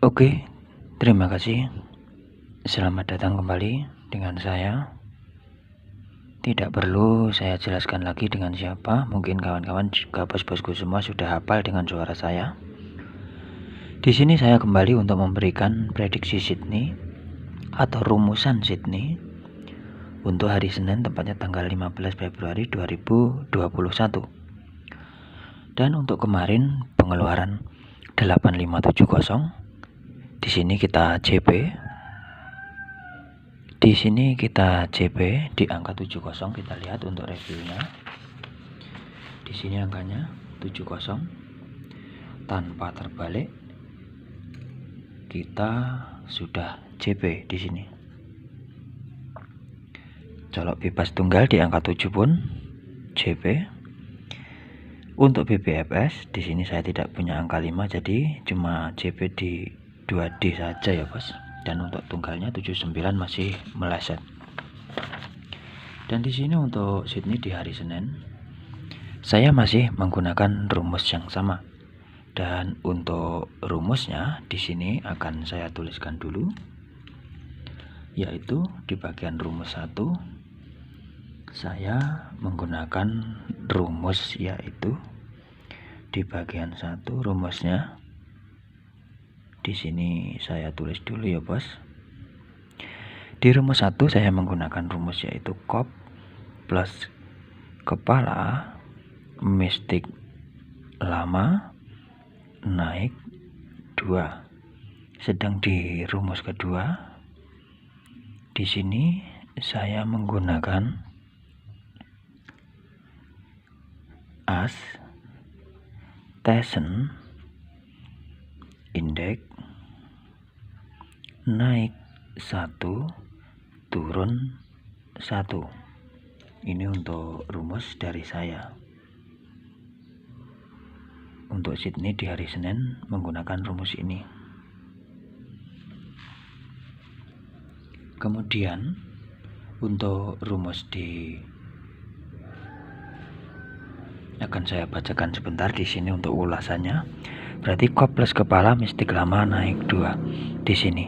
Oke, terima kasih. Selamat datang kembali dengan saya. Tidak perlu saya jelaskan lagi dengan siapa. Mungkin kawan-kawan juga bos-bosku semua sudah hafal dengan suara saya. Di sini saya kembali untuk memberikan prediksi Sydney atau rumusan Sydney untuk hari Senin, tepatnya tanggal 15 Februari 2021. Dan untuk kemarin pengeluaran 8570. Di sini kita JP. Di sini kita JP di angka 70, kita lihat untuk reviewnya. Di sini angkanya 70 tanpa terbalik. Kita sudah JP di sini. Colok bebas tunggal di angka 7 pun JP. Untuk BBFS di sini saya tidak punya angka 5, jadi cuma JP di 2D saja ya, Bos. Dan untuk tunggalnya 79 masih meleset. Dan di sini untuk Sydney di hari Senin saya masih menggunakan rumus yang sama. Dan untuk rumusnya di sini akan saya tuliskan dulu, yaitu di bagian rumus 1 saya menggunakan rumus, yaitu di bagian 1 rumusnya di sini saya tulis dulu ya, Bos. Di rumus 1 saya menggunakan rumus yaitu kop plus kepala mistik lama naik 2. Sedang di rumus kedua di sini saya menggunakan as Tyson indeks naik 1 turun 1. Ini untuk rumus dari saya. Untuk Sydney di hari Senin menggunakan rumus ini. Kemudian untuk rumus di akan saya bacakan sebentar di sini untuk ulasannya. Berarti kop plus kepala mistik lama naik 2. Di sini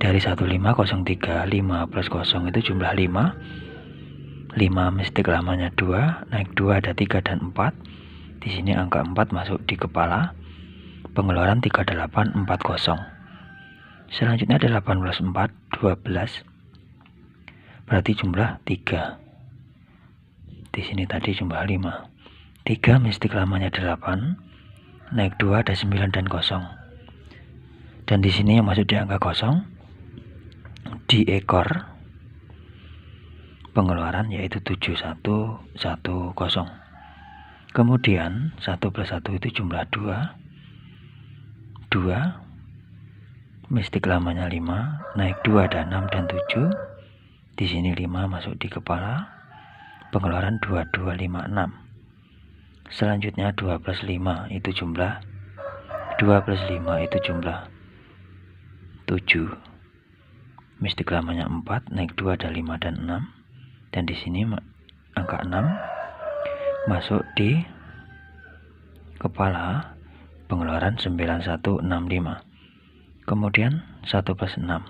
dari 1503 5 plus 0 itu jumlah 5. 5 mistik lamanya 2, naik 2 ada 3 dan 4. Di sini angka 4 masuk di kepala. Pengeluaran 3840. Selanjutnya ada 18 4 12. Berarti jumlah 3. Di sini tadi jumlah 5. 3 mistik lamanya 8, naik 2 ada 9 dan 0. Dan di sini yang masuk di angka 0 di ekor pengeluaran yaitu 7110. Kemudian 1 plus 1 itu jumlah 2. 2 mistik lamanya 5, naik 2 ada 6 dan 7. Di sini 5 masuk di kepala. Pengeluaran 2256. Selanjutnya 2 plus 5 itu jumlah 2 plus 5 itu jumlah 7. Mistik lamanya 4, naik 2 ada 5 dan 6. Dan di sini angka 6 masuk di kepala. Pengeluaran 9165. Kemudian 1 plus 6.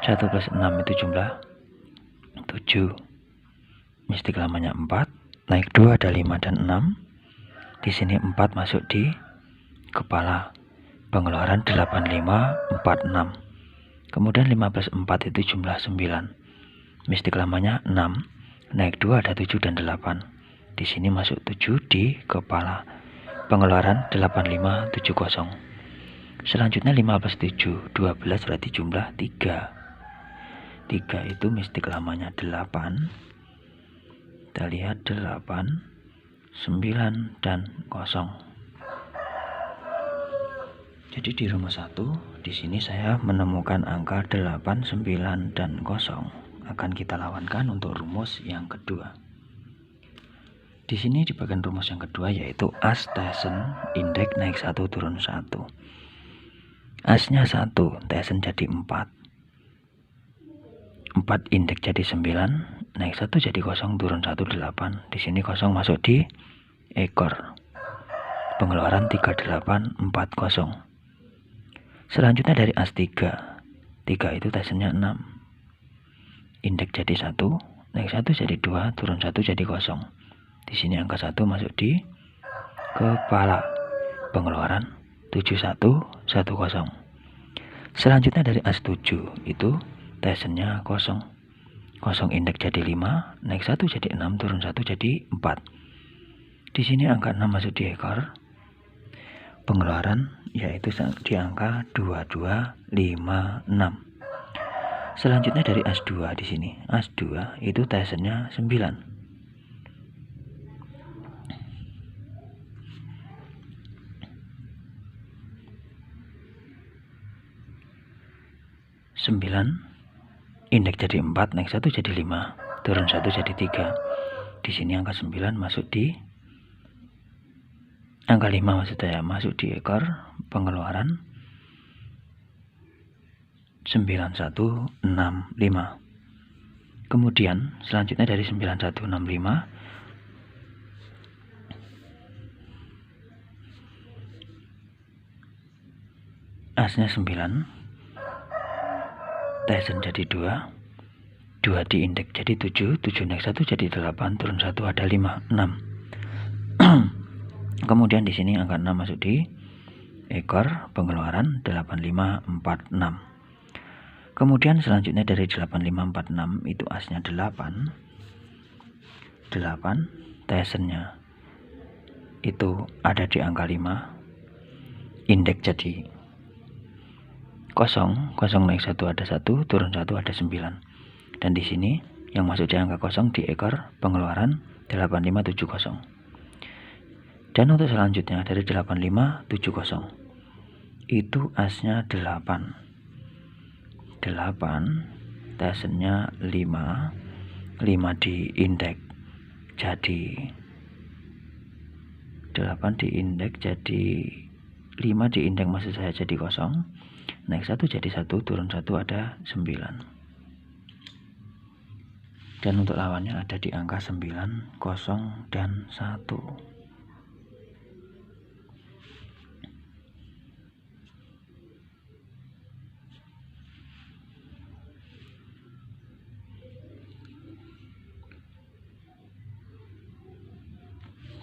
1 plus 6 itu jumlah 7. Mistik lamanya 4, naik 2 ada 5 dan 6. Di sini 4 masuk di kepala. Pengeluaran 8546. Kemudian 5 plus 4 itu jumlah 9. Mistik lamanya 6, naik 2 ada 7 dan 8. Di sini masuk 7 di kepala. Pengeluaran 8570. Selanjutnya 5 plus 7 12, berarti jumlah 3. 3 itu mistik lamanya 8. Kita lihat 8, 9 dan 0. Jadi di rumus 1 di sini saya menemukan angka 8, 9 dan 0. Akan kita lawankan untuk rumus yang kedua. Di sini di bagian rumus yang kedua yaitu as Tyson indeks naik 1 turun 1. Asnya 1, Tyson jadi 4. 4 indeks jadi 9, naik 1 jadi 0 turun 1 8. Di sini 0 masuk di ekor. Pengeluaran 3840. Selanjutnya dari as 3. 3 itu tesennya 6. Indeks jadi 1, naik 1 jadi 2, turun 1 jadi 0. Di sini angka 1 masuk di kepala. Pengeluaran 7110. Selanjutnya dari as 7 itu tesennya 0. 0 indeks jadi 5, naik 1 jadi 6, turun 1 jadi 4. Di sini angka 6 masuk di ekor. Pengeluaran yaitu di angka 2256. Selanjutnya dari as 2 di sini. As 2 itu tesennya 9. 9 indeks jadi 4, naik 1 jadi 5, turun 1 jadi 3. Di sini angka 9 masuk di angka 5 maksud saya, masuk di ekor. Pengeluaran 9165. Kemudian selanjutnya dari 9165 asnya 9, tesen jadi 2, 2 di indeks jadi 7, 7 naik 1 jadi 8, turun 1 ada 5, 6. Kemudian di sini angka 6 masuk di ekor. Pengeluaran 8546. Kemudian selanjutnya dari 8546 itu asnya 8. 8 tesennya itu ada di angka 5. Indeks jadi 0, 0 naik 1 ada 1, turun 1 ada 9. Dan di sini yang masuk di angka 0 di ekor. Pengeluaran 8570. Dan untuk selanjutnya dari 8570 itu asnya 8. 8 tesennya 5, 5 di indeks jadi 8 di indeks jadi 5 di indeks maksud saya jadi 0, naik 1 jadi 1, turun 1 ada 9. Dan untuk lawannya ada di angka 9, 0, dan 1.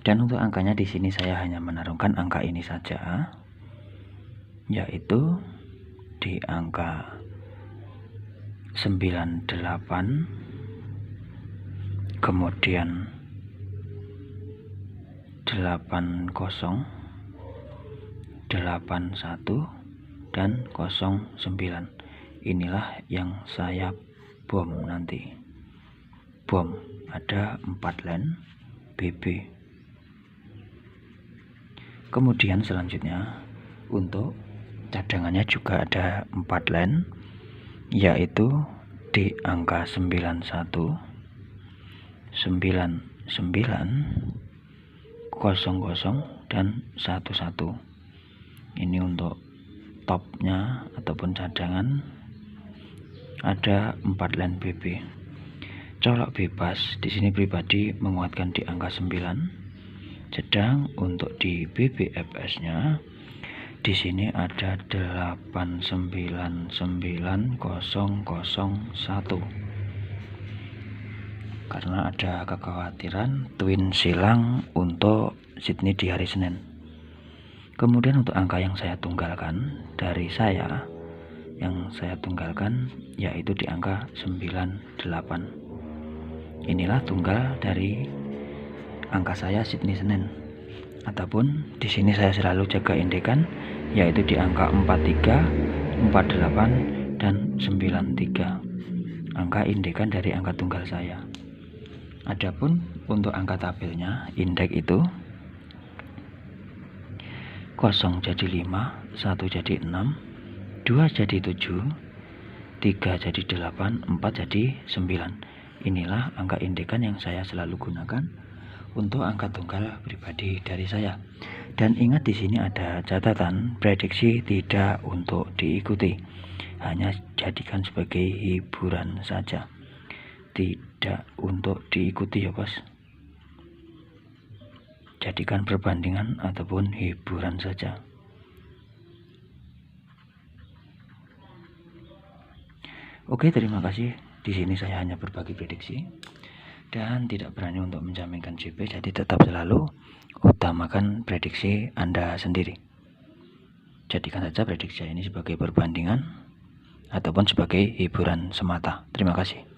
Dan untuk angkanya di sini saya hanya menaruhkan angka ini saja, yaitu di angka 98, kemudian 80, 81, dan 09. Inilah yang saya bom nanti. Bom ada 4 line BB. Kemudian selanjutnya untuk cadangannya juga ada 4 line, yaitu di angka 91, 99, 00, dan 11. Ini untuk topnya ataupun cadangan ada 4 line BB. Colok bebas di sini pribadi menguatkan di angka 9. Sedang untuk di BBFS-nya di sini ada 899001. Karena ada kekhawatiran twin silang untuk Sydney di hari Senin. Kemudian untuk angka yang saya tunggalkan dari saya, yang saya tunggalkan yaitu di angka 98. Inilah tunggal dari angka saya Sydney Senin, ataupun di sini saya selalu jaga indekan yaitu di angka 43, 48, dan 93. Angka indekan dari angka tunggal saya. Adapun untuk angka tabelnya, indeks itu 0 jadi 5, 1 jadi 6, 2 jadi 7, 3 jadi 8, 4 jadi 9. Inilah angka indekan yang saya selalu gunakan untuk angka tunggal pribadi dari saya. Dan ingat di sini ada catatan, prediksi tidak untuk diikuti, hanya jadikan sebagai hiburan saja, tidak untuk diikuti ya bos. Jadikan perbandingan ataupun hiburan saja. Oke, terima kasih. Di sini saya hanya berbagi prediksi dan tidak berani untuk menjaminkan JP, jadi tetap selalu utamakan prediksi Anda sendiri. Jadikan saja prediksi ini sebagai perbandingan ataupun sebagai hiburan semata. Terima kasih.